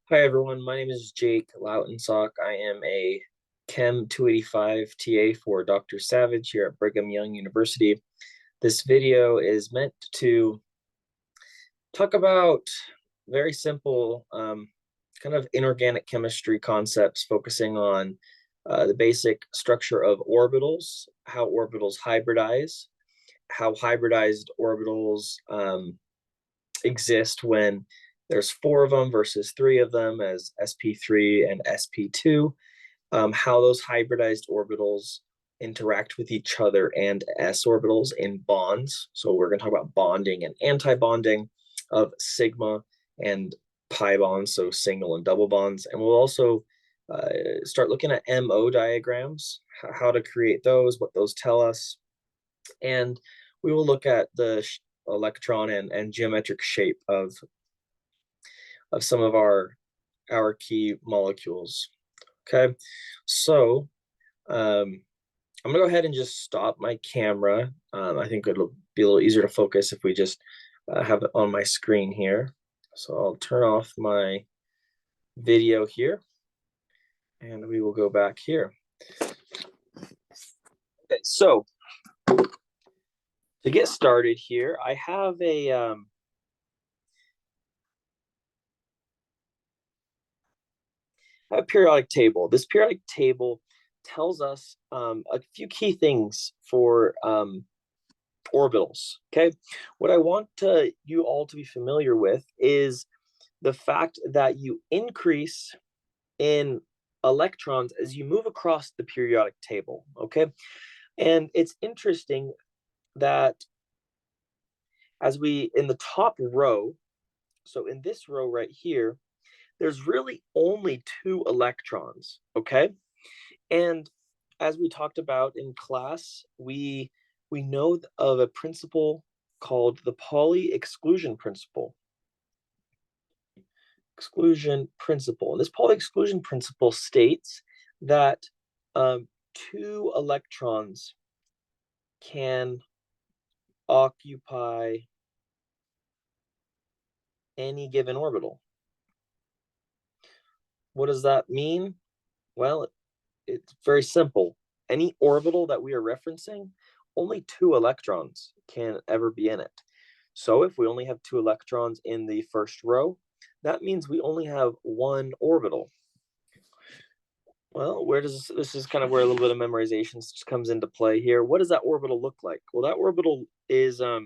Hi everyone, my name is Jake Lautensock. I am a Chem 285 TA for Dr. Savage here at Brigham Young University. This video is meant to talk about very simple kind of inorganic chemistry concepts, focusing on the basic structure of orbitals, how orbitals hybridize, how hybridized orbitals exist when there's four of them versus three of them as sp3 and sp2, how those hybridized orbitals interact with each other and s orbitals in bonds. So we're going to talk about bonding and anti-bonding of sigma and pi bonds, so single and double bonds. And we'll also start looking at MO diagrams, how to create those, what those tell us. And we will look at the electron and geometric shape of some of our key molecules. Okay, so I'm gonna go ahead and just stop my camera. I think it'll be a little easier to focus if we just have it on my screen here. So I'll turn off my video here and we will go back here. Okay, so to get started here, I have a periodic table. This periodic table tells us a few key things for orbitals. Okay, what I want you all to be familiar with is the fact that you increase in electrons as you move across the periodic table. Okay, and it's interesting that as we in the top row, so in this row right here, there's really only 2 electrons. Okay, and as we talked about in class, we know of a principle called the Pauli exclusion principle. Exclusion principle. And this Pauli exclusion principle states that 2 electrons can occupy any given orbital. What does that mean? Well, it's very simple. Any orbital that we are referencing, only 2 electrons can ever be in it. So if we only have 2 electrons in the first row, that means we only have 1 orbital. Well, where does this is kind of where a little bit of memorization comes into play here. What does that orbital look like? Well, that orbital is that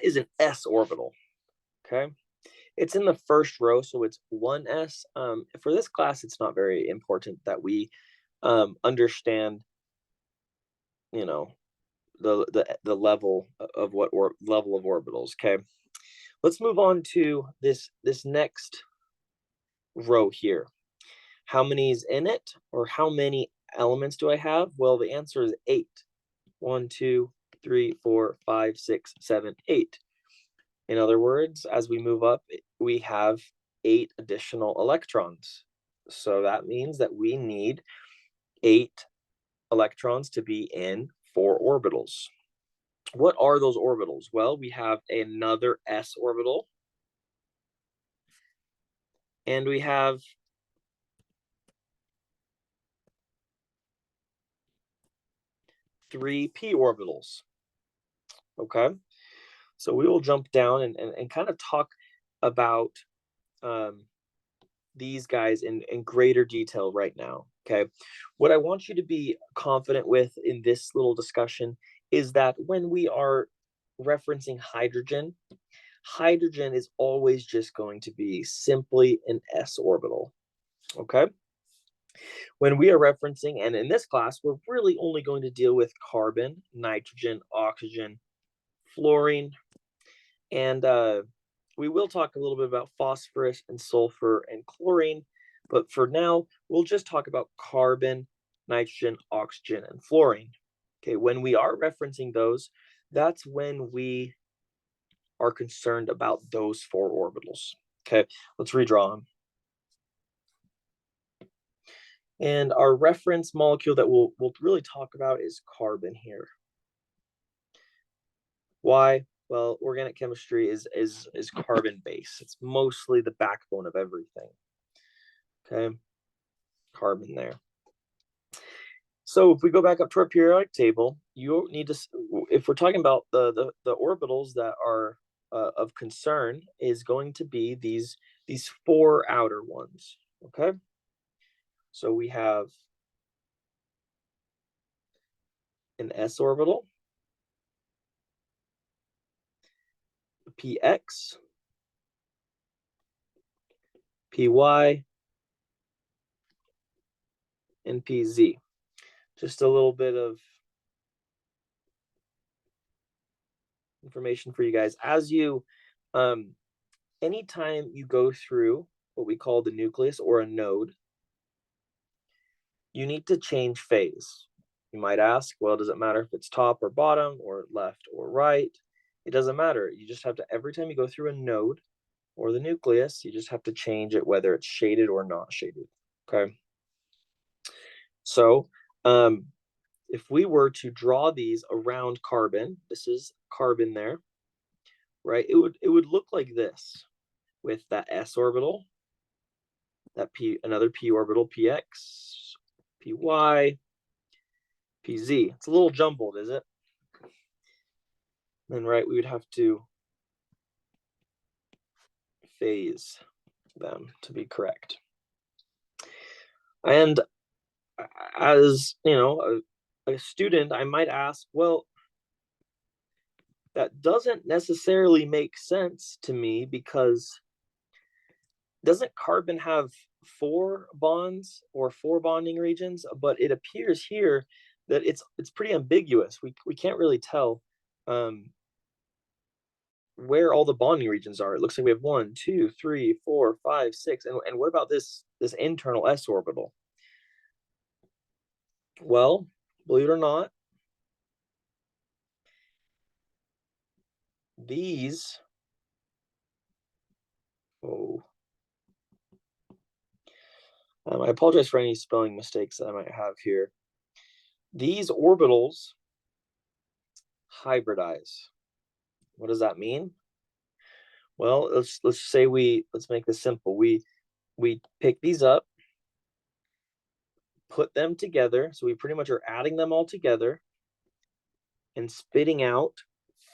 is an s orbital. Okay, it's in the first row, so it's 1s. For this class, it's not very important that we understand, you know, the level of level of orbitals. Okay, let's move on to this next row here. How many is in it, or how many elements do I have? Well, the answer is 8. 1, 2, 3, 4, 5, 6, 7, 8. In other words, as we move up, we have 8 additional electrons. So that means that we need 8 electrons to be in 4 orbitals. What are those orbitals? Well, we have another s orbital, and we have three p orbitals. Okay, so we will jump down and kind of talk about these guys in greater detail right now. Okay, what I want you to be confident with in this little discussion is that when we are referencing hydrogen, hydrogen is always just going to be simply an s orbital. Okay, when we are referencing, and in this class, we're really only going to deal with carbon, nitrogen, oxygen, fluorine, and we will talk a little bit about phosphorus and sulfur and chlorine, but for now, we'll just talk about carbon, nitrogen, oxygen, and fluorine. Okay, when we are referencing those, that's when we are concerned about those 4 orbitals. Okay, let's redraw them. And our reference molecule that we'll really talk about is carbon here. Why? Well, organic chemistry is carbon based. It's mostly the backbone of everything. Okay, carbon there. So if we go back up to our periodic table, you need to, if we're talking about the orbitals that are of concern, is going to be these four outer ones. Okay, so we have an s orbital, px, py, and pz. Just a little bit of information for you guys. As you, anytime you go through what we call the nucleus or a node, you need to change phase. You might ask, well, does it matter if it's top or bottom or left or right? It doesn't matter. You just have to, every time you go through a node or the nucleus, you just have to change it whether it's shaded or not shaded. Okay. So if we were to draw these around carbon, this is carbon there, right? It would look like this, with that s orbital, that p, another p orbital, px, py, pz. It's a little jumbled, is it? Then, right, we would have to phase them to be correct. And as you know, a student, I might ask, well, that doesn't necessarily make sense to me, because doesn't carbon have 4 bonds or 4 bonding regions? But it appears here that it's pretty ambiguous. We can't really tell where all the bonding regions are. It looks like we have 1, 2, 3, 4, 5, 6. And what about this internal s orbital? Well, believe it or not, these, I apologize for any spelling mistakes that I might have here. These orbitals hybridize. What does that mean? Well, let's say let's make this simple. We pick these up, put them together. So we pretty much are adding them all together and spitting out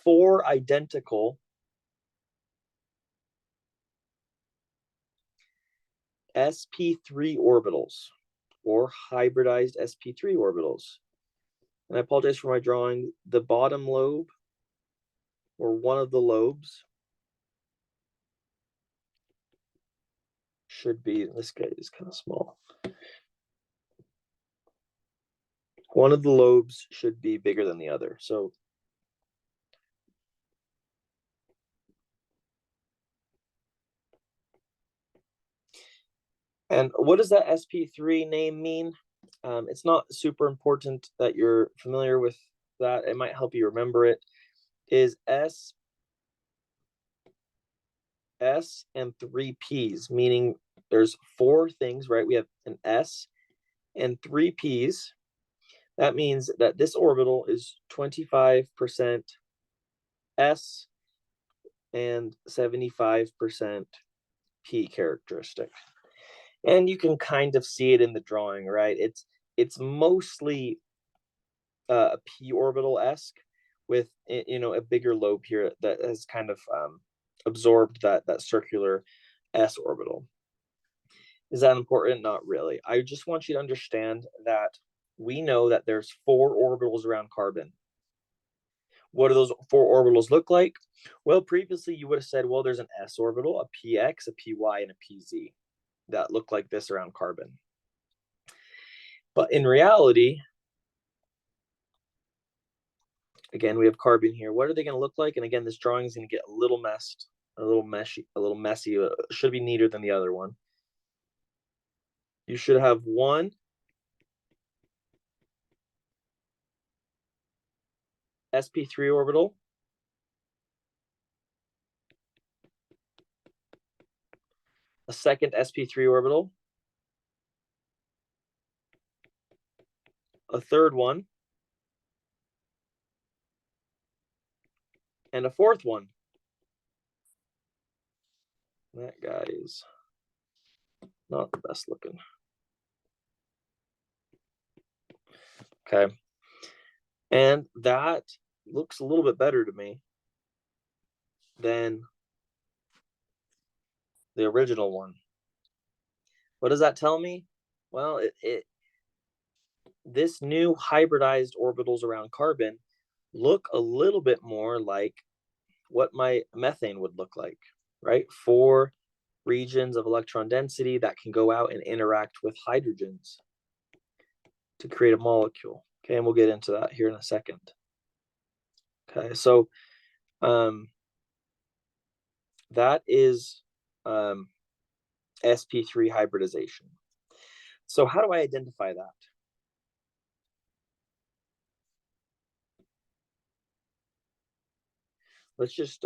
4 identical sp3 orbitals, or hybridized sp3 orbitals. And I apologize for my drawing. The bottom lobe, or one of the lobes, should be, this guy is kind of small. One of the lobes should be bigger than the other. So and what does that sp3 name mean? It's not super important that you're familiar with that. It might help you remember it. Is S and 3 P's, meaning there's 4 things, right? We have an S and 3 P's. That means that this orbital is 25% S and 75% P characteristic. And you can kind of see it in the drawing, right? It's mostly a p orbital-esque, with, you know, a bigger lobe here that has kind of absorbed that circular s orbital. Is that important? Not really. I just want you to understand that we know that there's 4 orbitals around carbon. What do those 4 orbitals look like? Well, previously you would have said, well, there's an s orbital, a px, a py, and a pz that look like this around carbon. But in reality, again, we have carbon here. What are they going to look like? And again, this drawing is going to get a little messed, a little messy. Should be neater than the other one. You should have one sp3 orbital, a second sp3 orbital, a third one, And a fourth one. That guy is not the best looking. Okay. And that looks a little bit better to me than the original one. What does that tell me? Well, this new hybridized orbitals around carbon look a little bit more like what my methane would look like, right? 4 regions of electron density that can go out and interact with hydrogens to create a molecule. Okay, and we'll get into that here in a second. Okay, so that is sp3 hybridization. So how do I identify that? Let's just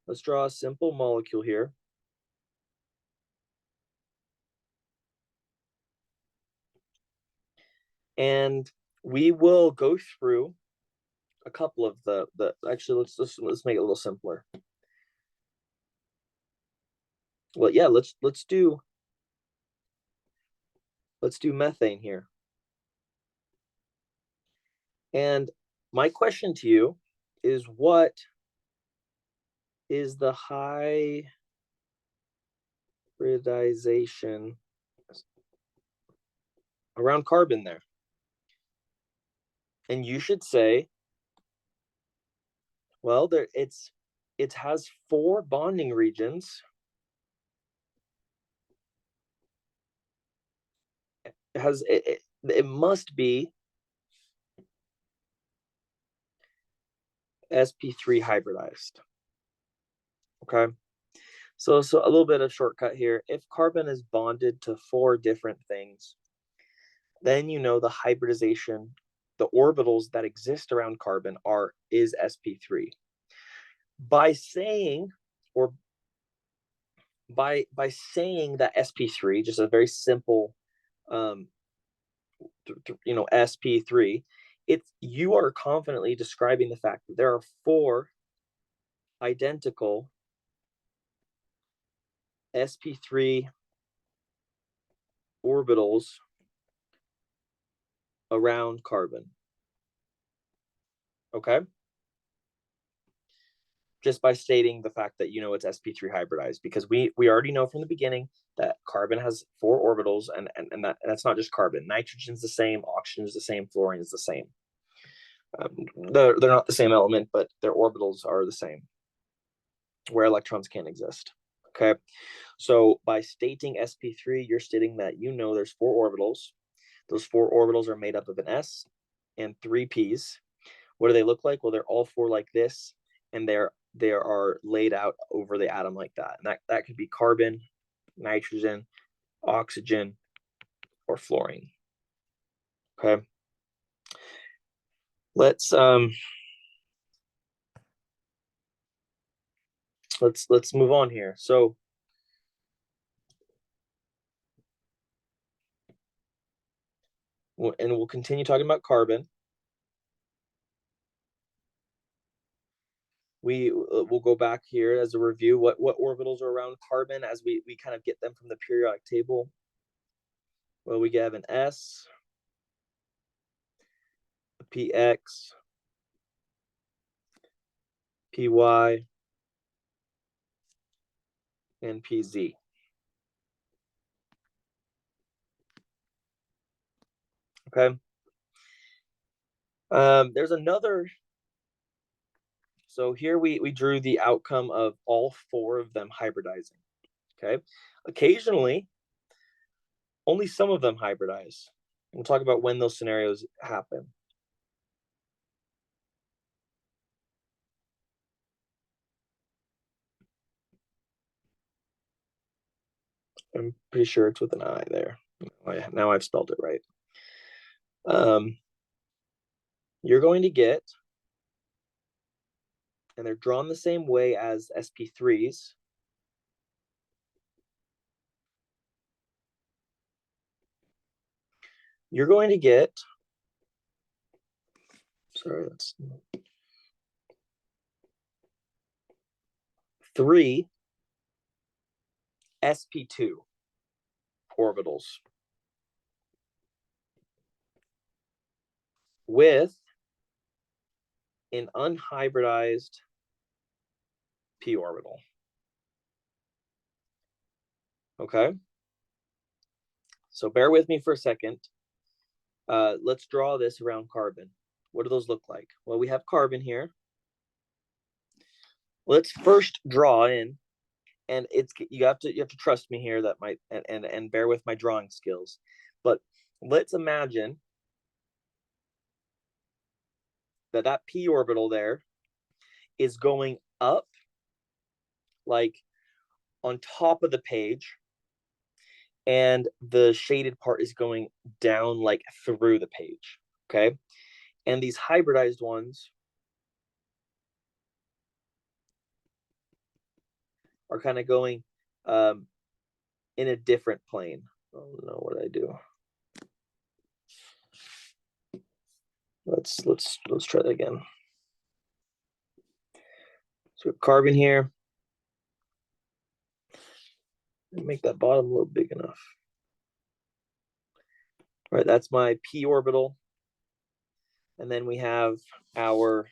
let's draw a simple molecule here. And we will go through a couple of the actually let's make it a little simpler. Well, yeah, let's do methane here. And my question to you is, what is the hybridization around carbon there? And you should say, well, it has 4 bonding regions. It must be sp3 hybridized. Okay. So a little bit of shortcut here. If carbon is bonded to 4 different things, then you know the hybridization, the orbitals that exist around carbon is sp3. By saying that sp3, just a very simple sp3, you are confidently describing the fact that there are 4 identical sp3 orbitals around carbon. Okay, just by stating the fact that it's sp3 hybridized, because we already know from the beginning that carbon has 4 orbitals, and that's not just carbon. Nitrogen's the same, oxygen is the same, fluorine is the same. They're not the same element, but their orbitals are the same, where electrons can't exist. Okay, so by stating sp3, you're stating that there's 4 orbitals. Those 4 orbitals are made up of an s and 3 p's. What do they look like? Well, they're all 4 like this, and they are laid out over the atom like that. And that could be carbon, nitrogen, oxygen, or fluorine. Okay. Let's move on here. So and we'll continue talking about carbon. We'll go back here as a review. What orbitals are around carbon as we kind of get them from the periodic table? Well, we have an s, a px, py, and pz. Okay. There's another. So here we drew the outcome of all 4 of them hybridizing. Okay. Occasionally, only some of them hybridize. We'll talk about when those scenarios happen. I'm pretty sure it's with an I there. Now I've spelled it right. You're going to get, and they're drawn the same way as sp3s. You're going to get sorry, that's 3 sp2 orbitals with an unhybridized p orbital. Okay, so bear with me for a second. Let's draw this around carbon. What do those look like? Well, we have carbon here. Let's first draw in, and you have to trust me here, that might and bear with my drawing skills. But let's imagine that p orbital there is going up, like on top of the page, and the shaded part is going down, like through the page. Okay, and these hybridized ones are kind of going in a different plane. Oh no, what did I do? Let's try that again. So carbon here. Make that bottom a little big enough. All right, that's my p orbital. And then we have our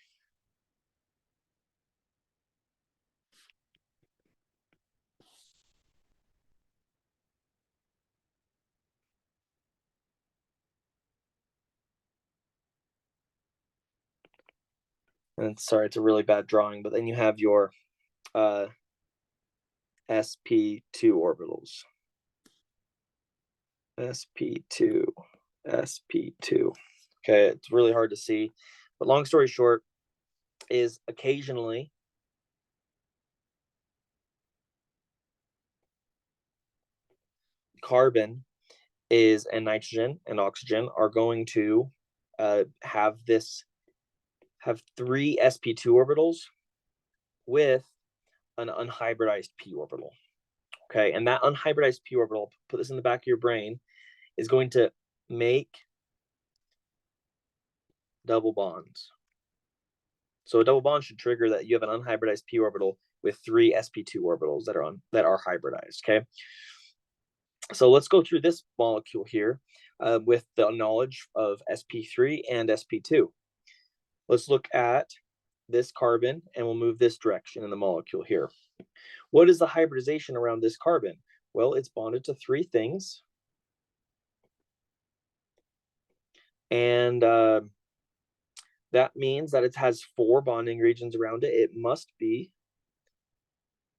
and sorry, it's a really bad drawing, but then you have your sp2 orbitals. sp2, sp2. Okay, it's really hard to see, but long story short is occasionally carbon is and nitrogen and oxygen are going to have 3 sp2 orbitals with an unhybridized p orbital. Okay, and that unhybridized p orbital, put this in the back of your brain, is going to make double bonds. So a double bond should trigger that you have an unhybridized p orbital with 3 sp2 orbitals that are hybridized. Okay, so let's go through this molecule here with the knowledge of sp3 and sp2. Let's look at this carbon, and we'll move this direction in the molecule here. What is the hybridization around this carbon? Well, it's bonded to 3 things. And that means that it has 4 bonding regions around it. It must be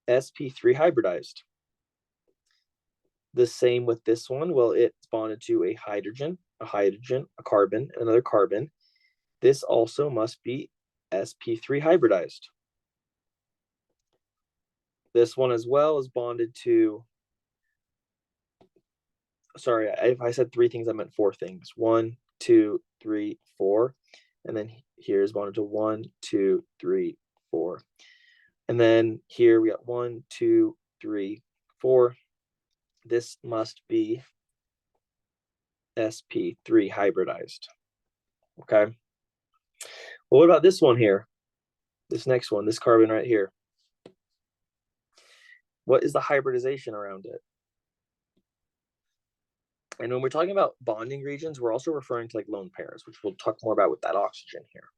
sp3 hybridized. The same with this one. Well, it's bonded to a hydrogen, a carbon, another carbon. This also must be sp3 hybridized. This one as well is bonded to, sorry, if I said 3 things, I meant 4 things. 1, 2, 3, 4. And then here is bonded to 1, 2, 3, 4. And then here we got 1, 2, 3, 4. This must be sp3 hybridized. Okay. Well, what about this one here? This next one, this carbon right here. What is the hybridization around it? And when we're talking about bonding regions, we're also referring to like lone pairs, which we'll talk more about with that oxygen here.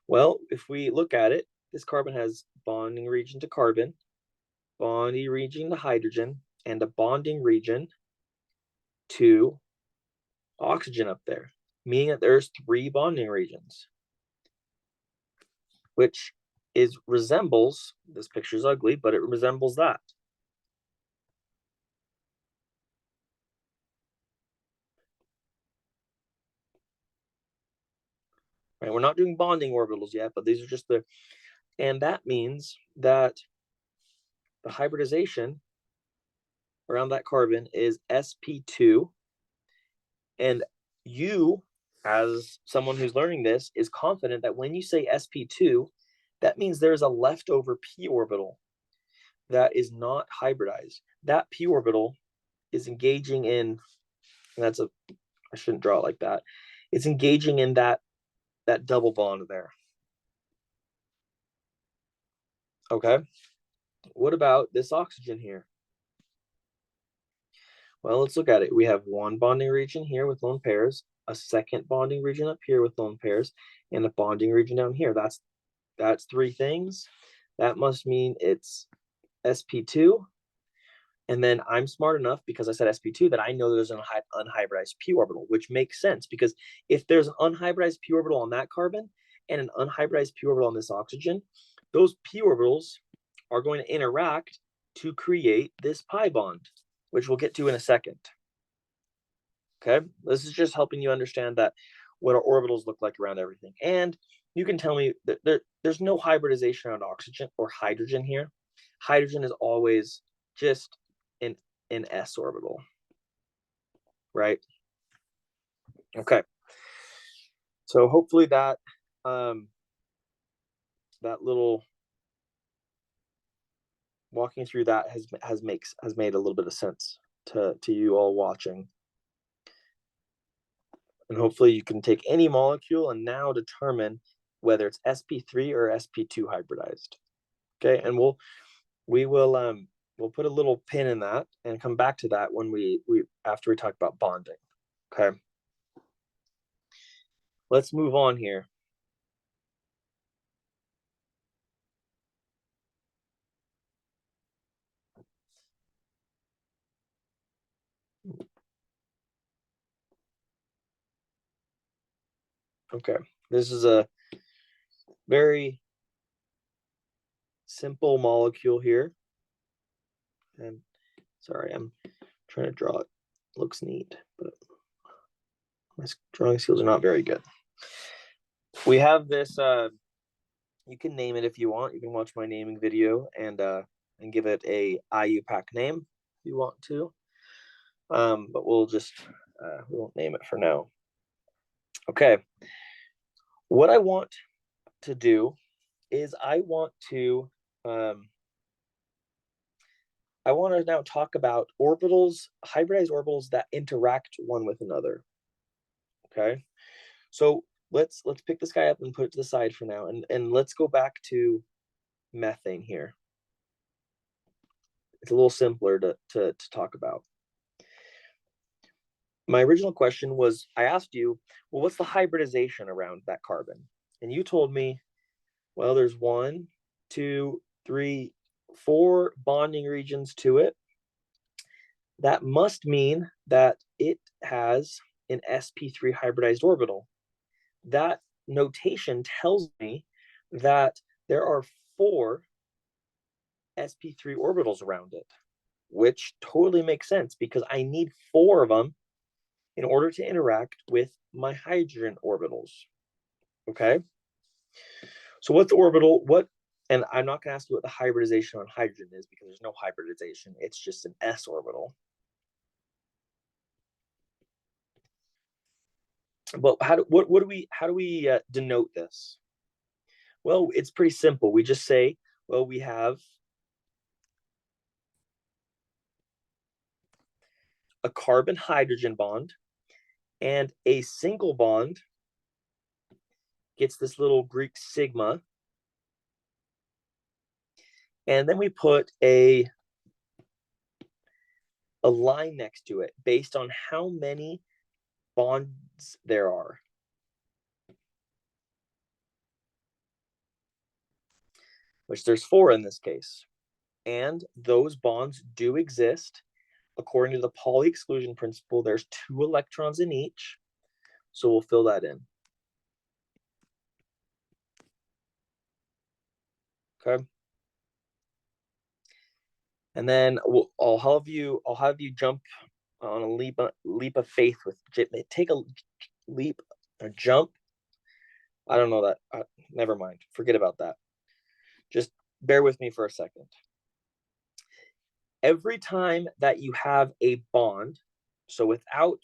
Well, if we look at it, this carbon has bonding region to carbon, bonding region to hydrogen, and a bonding region to oxygen up there, meaning that there's 3 bonding regions, which resembles, this picture's ugly, but it resembles that. Right, we're not doing bonding orbitals yet, but these are just and that means that the hybridization around that carbon is sp2, and you, as someone who's learning this, is confident that when you say sp2, that means there's a leftover p orbital that is not hybridized. That p orbital is engaging in, and I shouldn't draw it like that. It's engaging in that that double bond there. Okay. What about this oxygen here? Well, let's look at it. We have one bonding region here with lone pairs, a second bonding region up here with lone pairs, and a bonding region down here. That's three things. That must mean it's sp2. And then I'm smart enough, because I said sp2, that I know there's an unhybridized p orbital, which makes sense, because if there's an unhybridized p orbital on that carbon and an unhybridized p orbital on this oxygen, those p orbitals are going to interact to create this pi bond, which we'll get to in a second. Okay, this is just helping you understand that what our orbitals look like around everything. And you can tell me that there's no hybridization around oxygen or hydrogen here. Hydrogen is always just an s orbital, right? Okay, so hopefully that that little walking through that has made a little bit of sense to you all watching. And hopefully you can take any molecule and now determine whether it's sp3 or sp2 hybridized. Okay, and we'll put a little pin in that and come back to that when we after we talk about bonding. Okay, let's move on here. Okay, this is a very simple molecule here. And sorry, I'm trying to draw it. Looks neat, but my drawing skills are not very good. We have this, you can name it if you want. You can watch my naming video and give it a IUPAC name if you want to. But we'll just, we won't name it for now. Okay. What I want to do is I want to now talk about orbitals, hybridized orbitals that interact one with another. Okay. So let's pick this guy up and put it to the side for now, and let's go back to methane here. It's a little simpler to talk about. My original question was, I asked you, well, what's the hybridization around that carbon? And you told me, well, there's 1, 2, 3, 4 bonding regions to it. That must mean that it has an sp3 hybridized orbital. That notation tells me that there are 4 sp3 orbitals around it, which totally makes sense because I need 4 of them in order to interact with my hydrogen orbitals. Okay, so what's the orbital? And I'm not going to ask you what the hybridization on hydrogen is because there's no hybridization. It's just an s orbital. But how do we denote this? Well, it's pretty simple. We just say, well, we have a carbon hydrogen bond, and a single bond gets this little Greek sigma, and then we put a line next to it based on how many bonds there are. Which there's 4 in this case. And those bonds do exist. According to the Pauli exclusion principle, there's 2 electrons in each. So we'll fill that in. Okay. And then I'll have you jump on a leap of faith with, take a leap, a jump. I don't know that. Never mind. Forget about that. Just bear with me for a second. Every time that you have a bond, so without,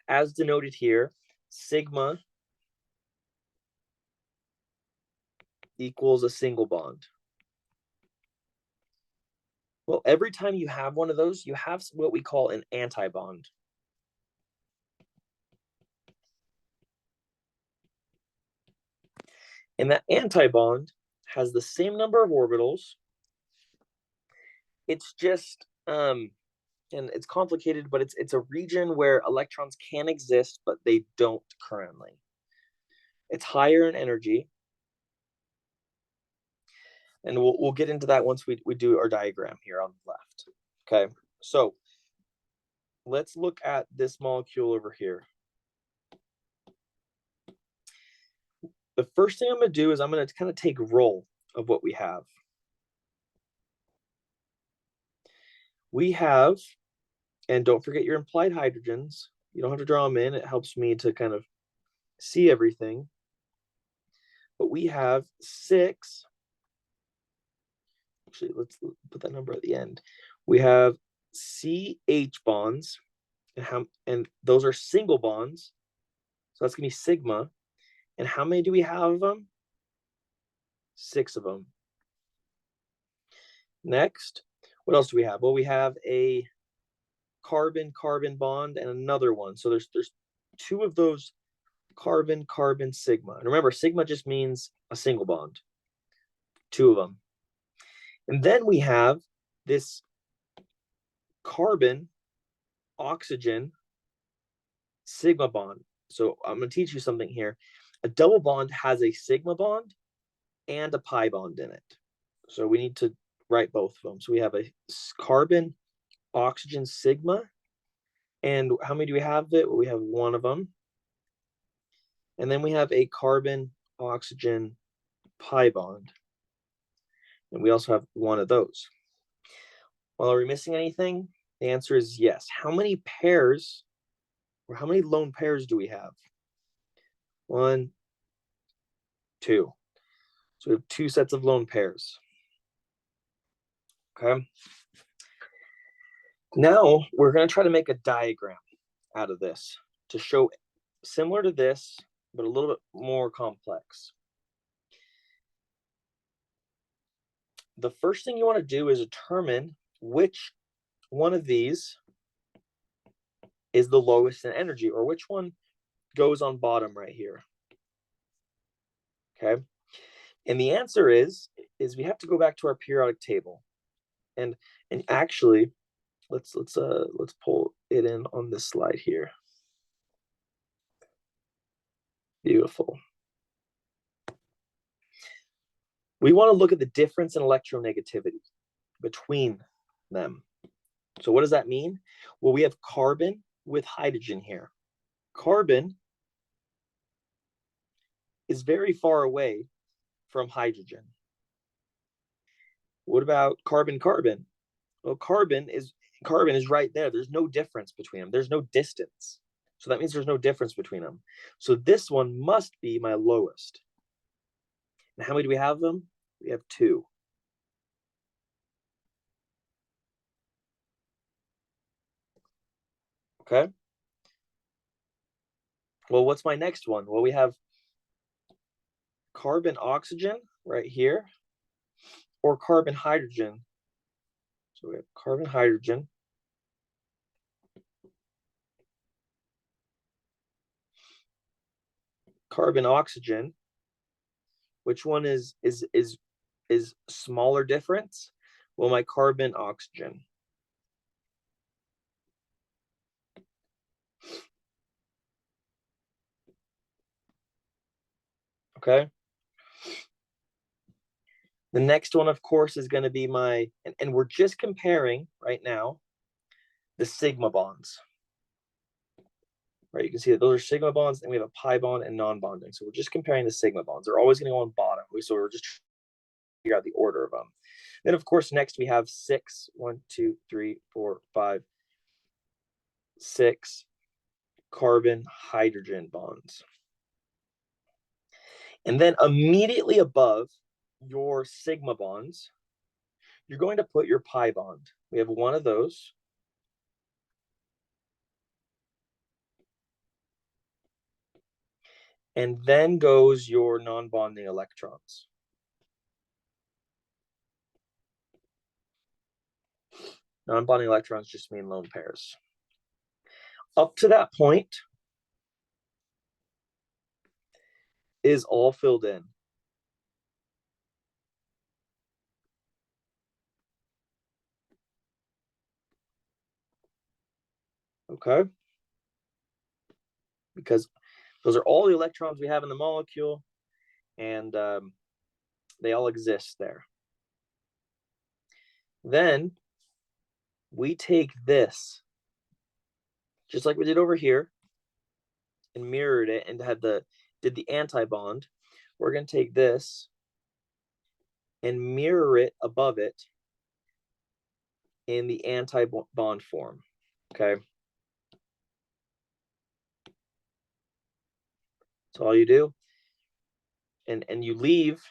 as denoted here, sigma equals a single bond. Well, every time you have one of those, you have what we call an antibond. And that antibond has the same number of orbitals. It's just, and it's complicated, but it's a region where electrons can exist, but they don't currently. It's higher in energy. And we'll get into that once we do our diagram here on the left. Okay, so let's look at this molecule over here. The first thing I'm going to do is I'm going to kind of take roll of what we have. We have, and don't forget your implied hydrogens. You don't have to draw them in. It helps me to kind of see everything. But we have 6. Actually, let's put that number at the end. We have CH bonds, and those are single bonds. So that's going to be sigma. And how many do we have of them? 6 of them. Next, what else do we have? Well, we have a carbon-carbon bond and another one. So there's 2 of those carbon-carbon sigma. And remember, sigma just means a single bond. 2 of them. And then we have this carbon oxygen sigma bond. So I'm going to teach you something here. A double bond has a sigma bond and a pi bond in it. So we need to write both of them. So we have a carbon oxygen sigma. And how many do we have? Well, we have 1 of them. And then we have a carbon oxygen pi bond. And we also have 1 of those. Well, are we missing anything? The answer is yes. How many pairs, or how many lone pairs do we have? 1, 2. So we have 2 sets of lone pairs. Okay. Now we're going to try to make a diagram out of this to show similar to this, but a little bit more complex. The first thing you want to do is determine which one of these is the lowest in energy, or which one goes on bottom right here. Okay. And the answer is we have to go back to our periodic table. And actually, let's pull it in on this slide here. Beautiful. We want to look at the difference in electronegativity between them. So what does that mean? Well, we have carbon with hydrogen here. Carbon is very far away from hydrogen. What about carbon-carbon? Well, carbon is right there. There's no difference between them. There's no distance. So that means there's no difference between them. So this one must be my lowest. And how many do we have them? We have 2. Okay. Well, what's my next one? Well, we have carbon oxygen right here, or carbon hydrogen. So we have carbon hydrogen. Carbon oxygen. Which one is smaller difference? Well, my carbon oxygen. Okay. The next one, of course, is going to be my, and we're just comparing right now the sigma bonds. Right, you can see that those are sigma bonds, and we have a pi bond and non-bonding. So we're just comparing the sigma bonds. They're always going to go on bottom. So we're just trying to figure out the order of them. Then, of course, next we have 6, 1, 2, 3, 4, 5, 6 carbon hydrogen bonds. And then immediately above your sigma bonds, you're going to put your pi bond. We have 1 of those. And then goes your non-bonding electrons. Non-bonding electrons just mean lone pairs. Up to that point is all filled in. Okay? Because those are all the electrons we have in the molecule, and they all exist there. Then we take this, just like we did over here, and mirrored it and did the anti-bond. We're going to take this and mirror it above it in the anti-bond form. Okay. So all you do, and you leave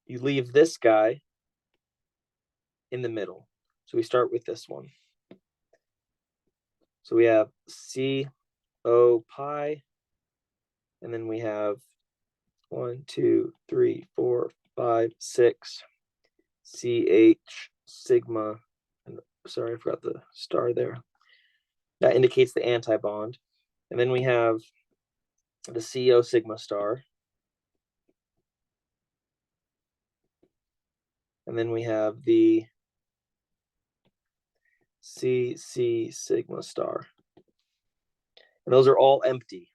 this guy in the middle. So we start with this one. So we have CO pi, and then we have 1, 2, 3, 4, 5, 6 CH sigma. And sorry, I forgot the star there. That indicates the anti-bond. And then we have the CO sigma star. And then we have the CC sigma star. And those are all empty.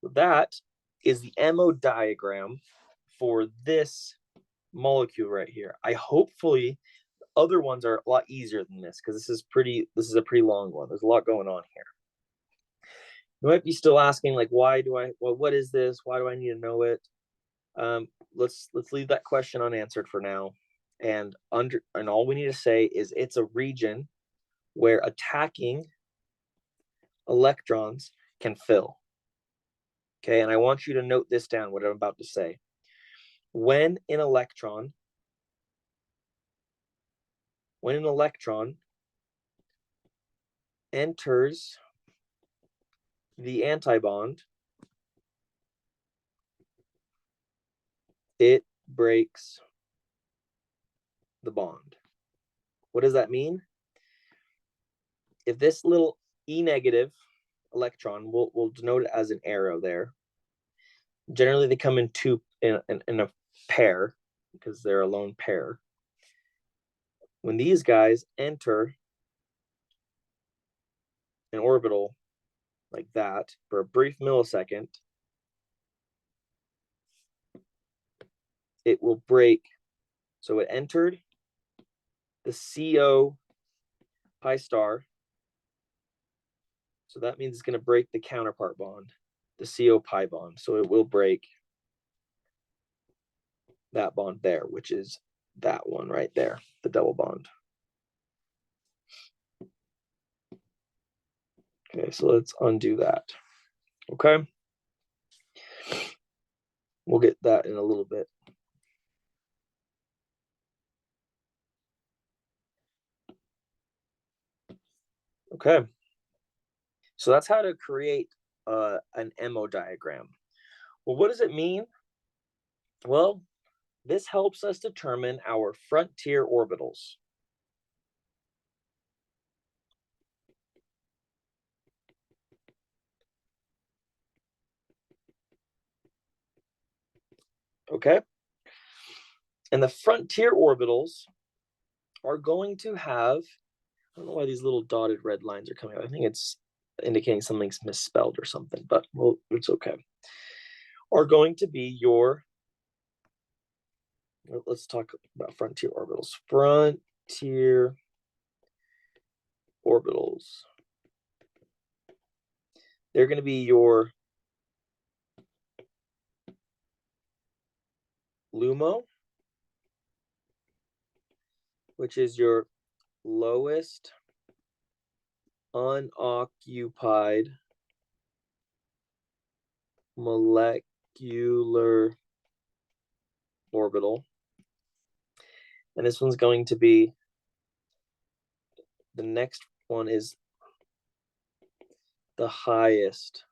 So that is the MO diagram for this molecule right here. Hopefully other ones are a lot easier than this, because this is a pretty long one. There's a lot going on here. You might be still asking, like, what is this? Why do I need to know it? Let's leave that question unanswered for now. And all we need to say is it's a region where attacking electrons can fill. Okay, and I want you to note this down, what I'm about to say. When an electron enters the antibond, it breaks the bond. What does that mean? If this little E negative electron, we'll denote it as an arrow there. Generally, they come in a pair, because they're a lone pair. When these guys enter an orbital like that for a brief millisecond, it will break. So it entered the CO pi star. So that means it's going to break the counterpart bond, the CO pi bond. So it will break that bond there, which is that one right there, the double bond. Okay, so let's undo that. Okay. We'll get that in a little bit. Okay. So that's how to create an MO diagram. Well, what does it mean? Well, this helps us determine our frontier orbitals. Okay. And the frontier orbitals are going to have, I don't know why these little dotted red lines are coming out. I think it's indicating something's misspelled or something, but well, it's okay. Are going to be your, let's talk about frontier orbitals. Frontier orbitals. They're going to be your LUMO, which is your lowest unoccupied molecular orbital. And this one's going to be, the next one is the highest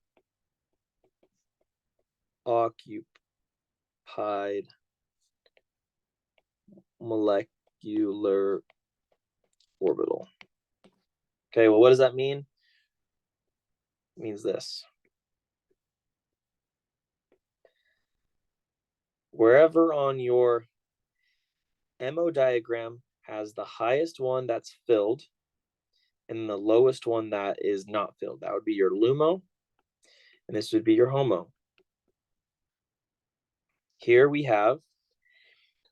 occupied molecular orbital. Okay, well, what does that mean? It means this. Wherever on your MO diagram has the highest one that's filled, and the lowest one that is not filled. That would be your LUMO, and this would be your HOMO. Here we have,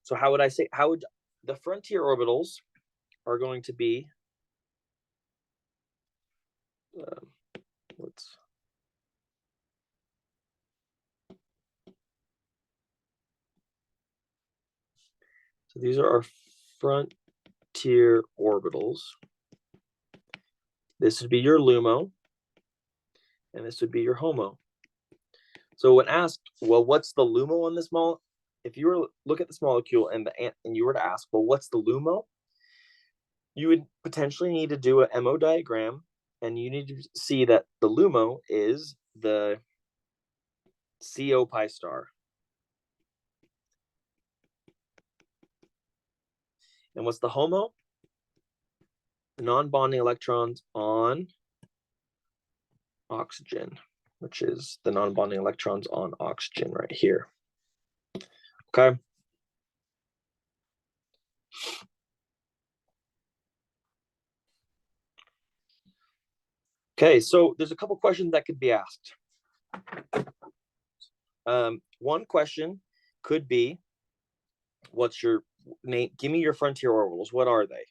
so how would I say, how would the frontier orbitals are going to be, so these are our frontier orbitals. This would be your LUMO, and this would be your HOMO. So when asked, well, what's the LUMO on this molecule? If you were to look at this molecule and you were to ask, well, what's the LUMO? You would potentially need to do a MO diagram, and you need to see that the LUMO is the CO pi star. And what's the HOMO? The non-bonding electrons on oxygen, which is the non-bonding electrons on oxygen right here. Okay. Okay, so there's a couple questions that could be asked. One question could be, what's your name? Give me your frontier orbitals. What are they?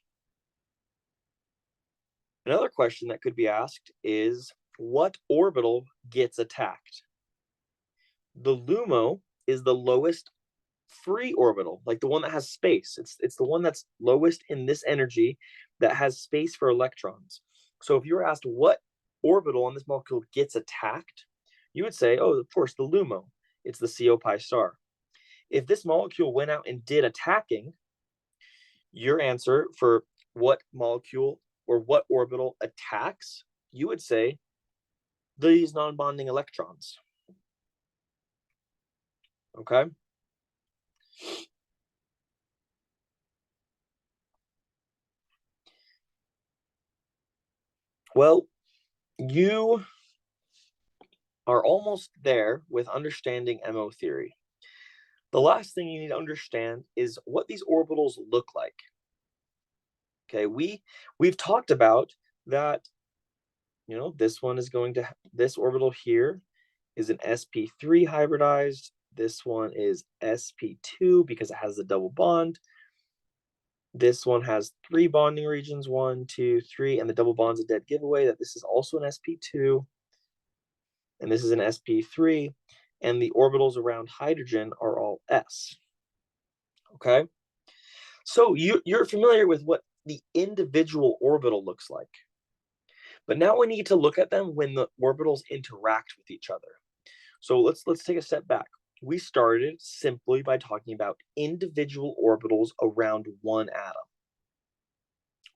Another question that could be asked is, what orbital gets attacked? The LUMO is the lowest free orbital, like the one that has space. It's the one that's lowest in this energy that has space for electrons. So if you were asked what orbital on this molecule gets attacked, you would say, oh, of course, the LUMO. It's the CO pi star. If this molecule went out and did attacking, your answer for what molecule or what orbital attacks, you would say these non-bonding electrons. Okay. Well, you are almost there with understanding MO theory. The last thing you need to understand is what these orbitals look like. Okay, we've talked about that, you know, this one is going to, this orbital here is an sp3 hybridized. This one is sp2 because it has the double bond. This one has 3 bonding regions, 1, 2, 3, and the double bond's a dead giveaway that this is also an sp2. And this is an sp3, and the orbitals around hydrogen are all s. Okay, so you're familiar with what the individual orbital looks like, but now we need to look at them when the orbitals interact with each other. So let's take a step back. We started simply by talking about individual orbitals around one atom.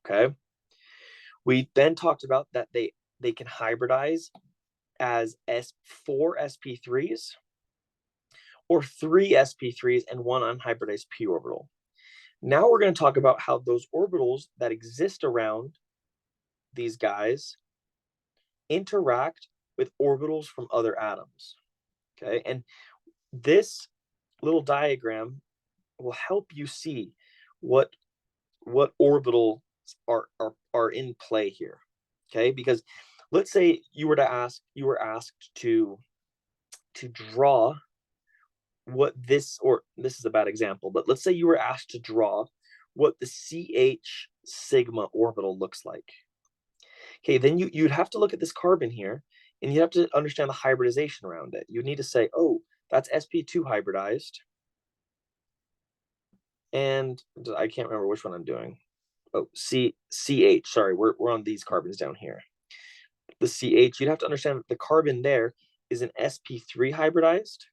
Okay, we then talked about that they can hybridize as 4 sp3s or 3 sp3s and 1 unhybridized p orbital. Now we're going to talk about how those orbitals that exist around these guys interact with orbitals from other atoms. Okay, and this little diagram will help you see what orbitals are in play here. Okay, because let's say you were asked to draw what this, or this is a bad example, but let's say you were asked to draw what the CH sigma orbital looks like. Okay, then you'd have to look at this carbon here, and you have to understand the hybridization around it. You need to say, oh, that's sp2 hybridized, and I can't remember which one I'm doing. Oh, CH, sorry, we're on these carbons down here. The CH, you'd have to understand that the carbon there is an sp3 hybridized,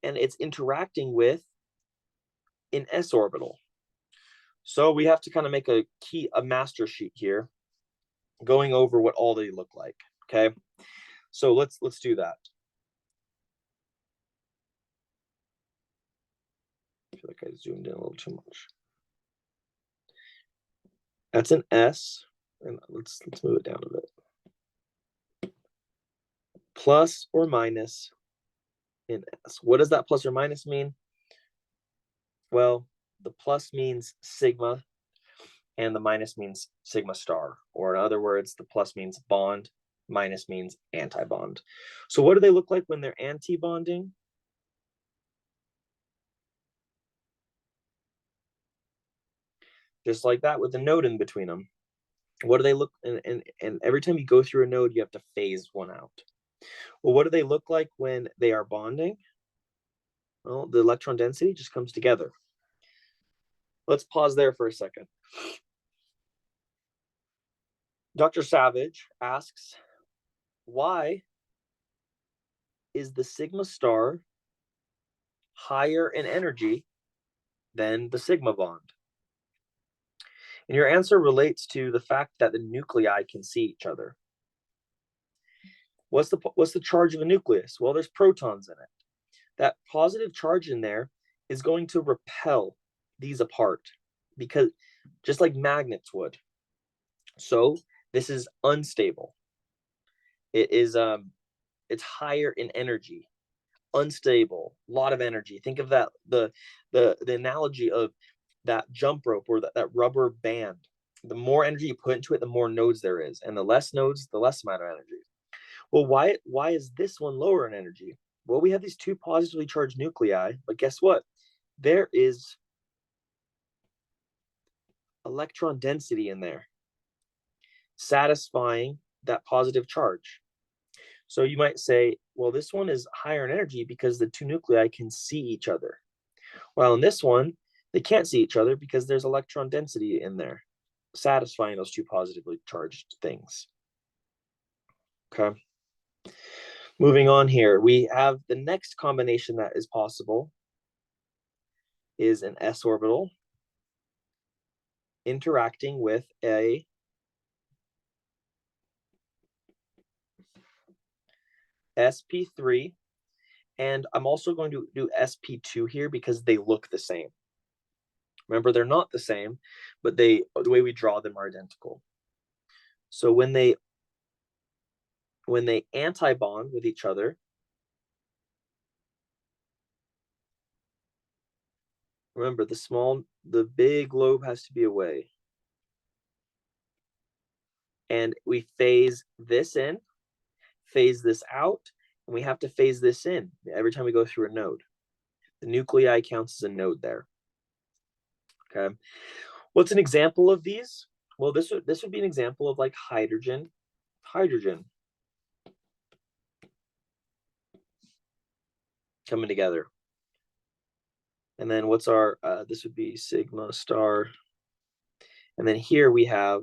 and it's interacting with an s orbital. So we have to kind of make a master sheet here, going over what all they look like. Okay, so let's do that. I feel like I zoomed in a little too much. That's an S, and let's move it down a bit. Plus or minus in S. What does that plus or minus mean? Well, the plus means sigma, and the minus means sigma star, or in other words, the plus means bond, minus means anti-bond. So what do they look like when they're anti-bonding? Just like that with a node in between them. What do they look, and every time you go through a node, you have to phase one out. Well, what do they look like when they are bonding? Well, the electron density just comes together. Let's pause there for a second. Dr. Savage asks, why is the sigma star higher in energy than the sigma bond? And your answer relates to the fact that the nuclei can see each other. What's the charge of a nucleus? Well, there's protons in it. That positive charge in there is going to repel these apart, because just like magnets would. So this is unstable. It is it's higher in energy, unstable, a lot of energy. Think of that, the analogy of that jump rope, or that rubber band. The more energy you put into it, the more nodes there is, and the less nodes, the less amount of energy. Well, why is this one lower in energy? Well, we have these two positively charged nuclei, but guess what? There is electron density in there, satisfying that positive charge. So you might say, well, this one is higher in energy because the two nuclei can see each other. While in this one, they can't see each other because there's electron density in there, satisfying those two positively charged things. Okay. Moving on here, we have the next combination that is possible is an s orbital interacting with a sp3, and I'm also going to do sp2 here because they look the same. Remember, they're not the same, but the way we draw them are identical. So when they anti-bond with each other, remember the big lobe has to be away. And we phase this in, phase this out, and we have to phase this in every time we go through a node. The nuclei counts as a node there. Okay. What's an example of these? Well, this would be an example of like hydrogen coming together. And then what's our, this would be sigma star. And then here we have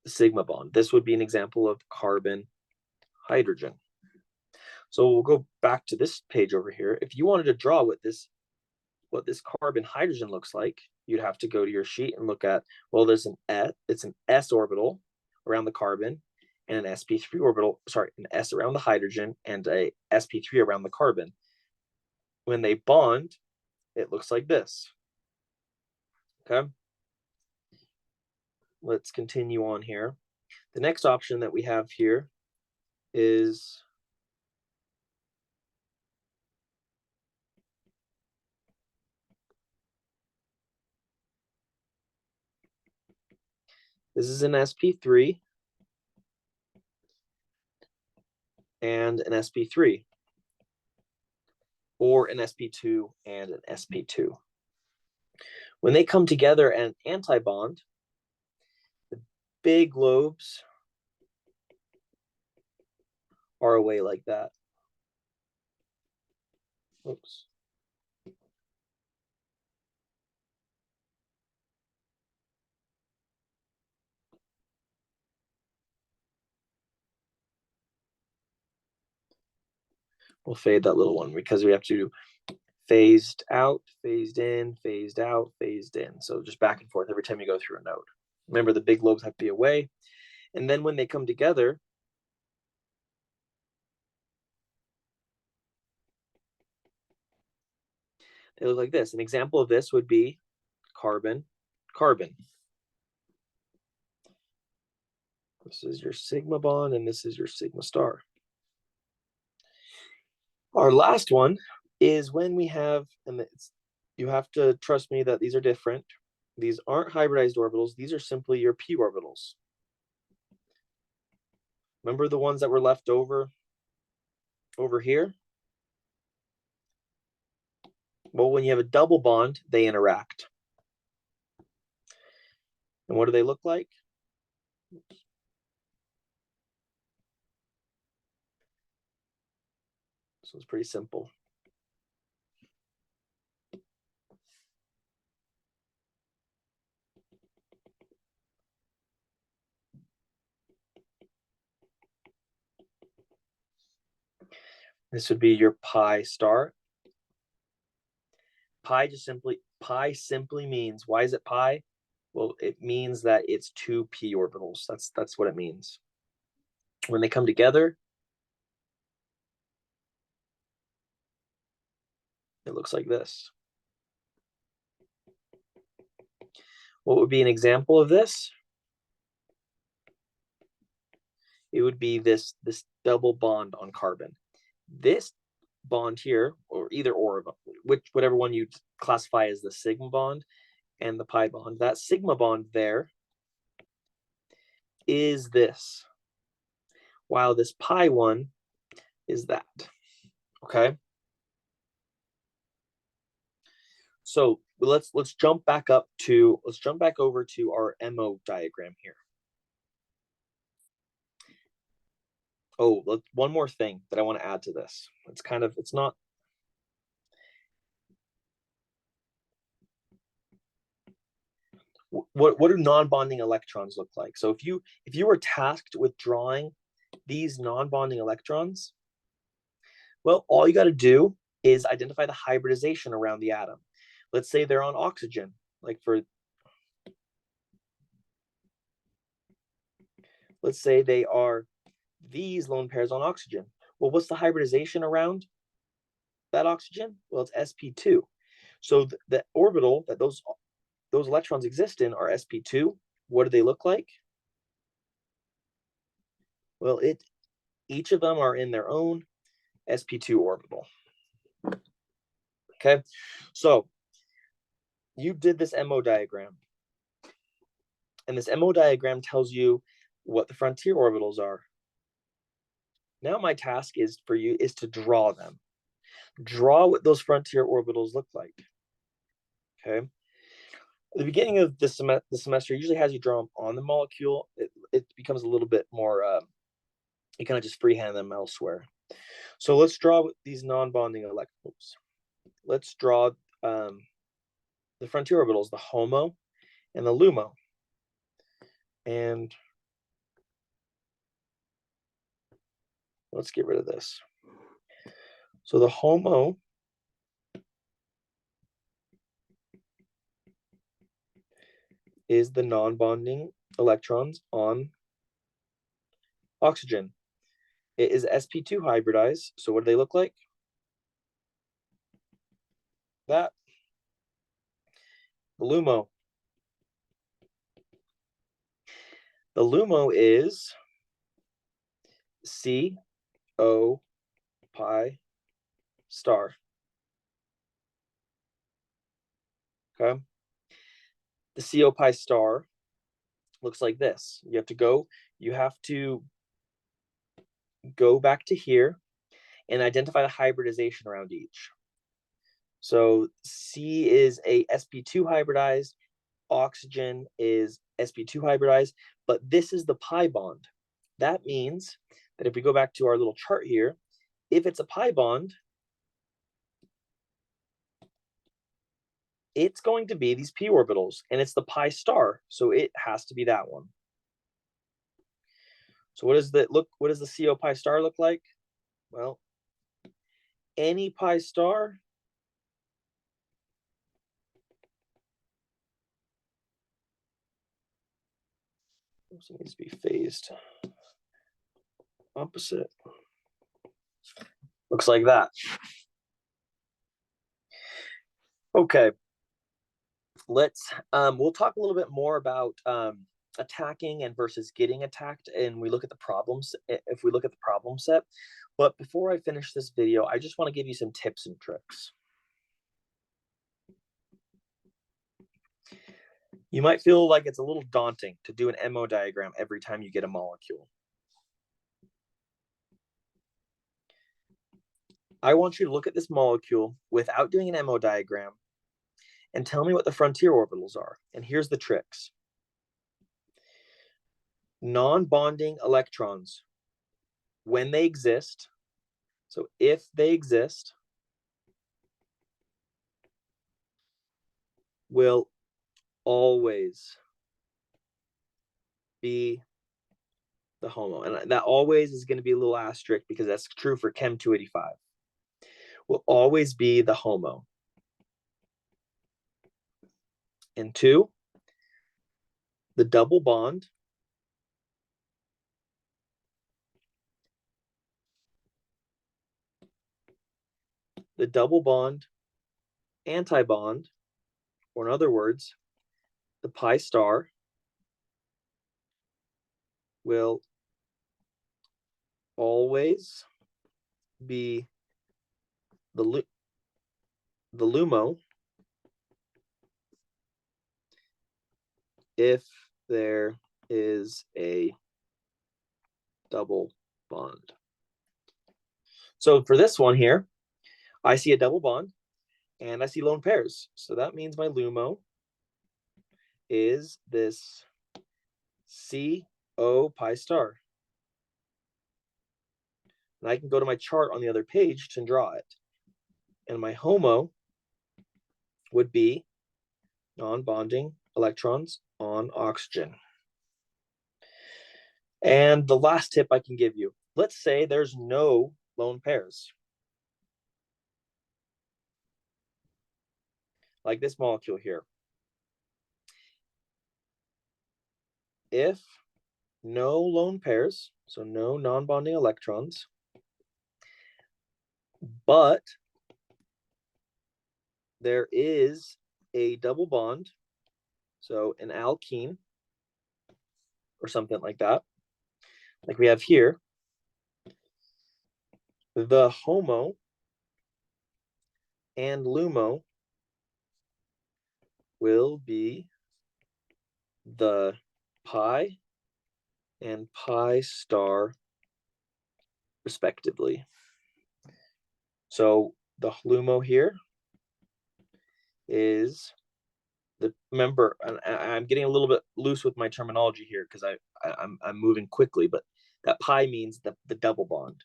the sigma bond. This would be an example of carbon hydrogen. So we'll go back to this page over here. If you wanted to draw what this carbon hydrogen looks like, you'd have to go to your sheet and look at, well, there's it's an s orbital around the carbon, and an sp3 orbital, sorry, an s around the hydrogen and a sp3 around the carbon. When they bond, it looks like this. Okay. Let's continue on here. The next option that we have here is this is an sp3 and an sp3, or an sp2 and an sp2. When they come together and anti-bond, the big lobes are away like that. Oops. We'll fade that little one because we have to phased out, phased in, phased out, phased in. So just back and forth every time you go through a node. Remember, the big lobes have to be away. And then when they come together, they look like this. An example of this would be carbon, carbon. This is your sigma bond, and this is your sigma star. Our last one is when we have, and you have to trust me that these are different. These aren't hybridized orbitals. These are simply your p orbitals. Remember the ones that were left over here? Well, when you have a double bond, they interact. And what do they look like? So it's pretty simple. This would be your pi star. Pi simply means, why is it pi? Well, it means that it's two p orbitals. That's what it means. When they come together, it looks like this. What would be an example of this? It would be this double bond on carbon. This bond here, or either or, whatever one you classify as the sigma bond and the pi bond, that sigma bond there is this, while this pi one is that. Okay. So let's jump back over to our MO diagram here. Oh, one more thing that I want to add to this. It's not. What do non-bonding electrons look like? So if you were tasked with drawing these non-bonding electrons, well, all you got to do is identify the hybridization around the atom. Let's say they're on oxygen, let's say they are these lone pairs on oxygen. Well, what's the hybridization around that oxygen? Well, it's sp2. So the orbital that those electrons exist in are sp2. What do they look like? Well, each of them are in their own sp2 orbital. Okay, so you did this MO diagram. And this MO diagram tells you what the frontier orbitals are. Now my task is to draw them. Draw what those frontier orbitals look like. Okay. At the beginning of the semester usually has you draw them on the molecule. It becomes a little bit more, you kind of just freehand them elsewhere. So let's draw these non-bonding electrons. Let's draw the frontier orbitals, the HOMO and the LUMO. And let's get rid of this. So the HOMO is the non-bonding electrons on oxygen. It is sp2 hybridized. So what do they look like? That. The LUMO. The LUMO is CO pi star. Okay. The CO pi star looks like this. You have to go back to here and identify the hybridization around each. So C is a sp2 hybridized, oxygen is sp2 hybridized, but this is the pi bond. That means that if we go back to our little chart here, if it's a pi bond, it's going to be these p orbitals, and it's the pi star, so it has to be that one. So what does the CO pi star look like? Well, any pi star it needs to be phased opposite. Looks like that. Okay. We'll talk a little bit more about attacking and versus getting attacked, and we look at the problems, if we look at the problem set. But before I finish this video, I just want to give you some tips and tricks. You might feel like it's a little daunting to do an MO diagram every time you get a molecule. I want you to look at this molecule without doing an MO diagram and tell me what the frontier orbitals are. And here's the tricks. Non-bonding electrons, when they exist, so if they exist, will always be the HOMO. And that always is going to be a little asterisk because that's true for Chem 285. Will always be the HOMO. And 2, the double bond antibond, or in other words, the pi star will always be the LUMO if there is a double bond. So for this one here, I see a double bond and I see lone pairs. So that means my LUMO is this CO pi star. And I can go to my chart on the other page to draw it. And my HOMO would be non-bonding electrons on oxygen. And the last tip I can give you, let's say there's no lone pairs. Like this molecule here. If no lone pairs, so no non-bonding electrons, but there is a double bond, so an alkene or something like that, like we have here, the HOMO and LUMO will be the pi and pi star respectively. So the LUMO here is the, remember, and I'm getting a little bit loose with my terminology here because I'm moving quickly, but that pi means the double bond.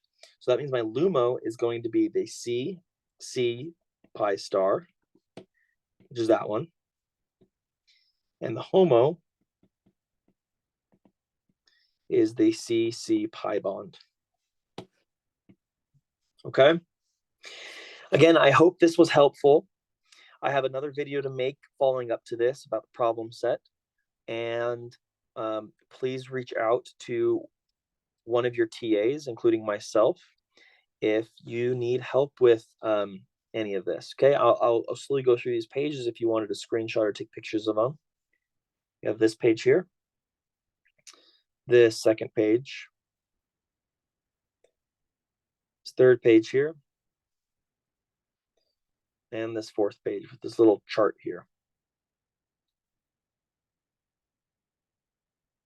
So that means my LUMO is going to be the C pi star, which is that one. And the HOMO is the C pi bond. Okay. Again, I hope this was helpful. I have another video to make following up to this about the problem set. And please reach out to one of your TAs, including myself, if you need help with any of this. Okay, I'll slowly go through these pages if you wanted to screenshot or take pictures of them. You have this page here, this second page, this third page here, and this fourth page with this little chart here.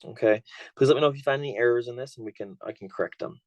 Okay, please let me know if you find any errors in this and I can correct them.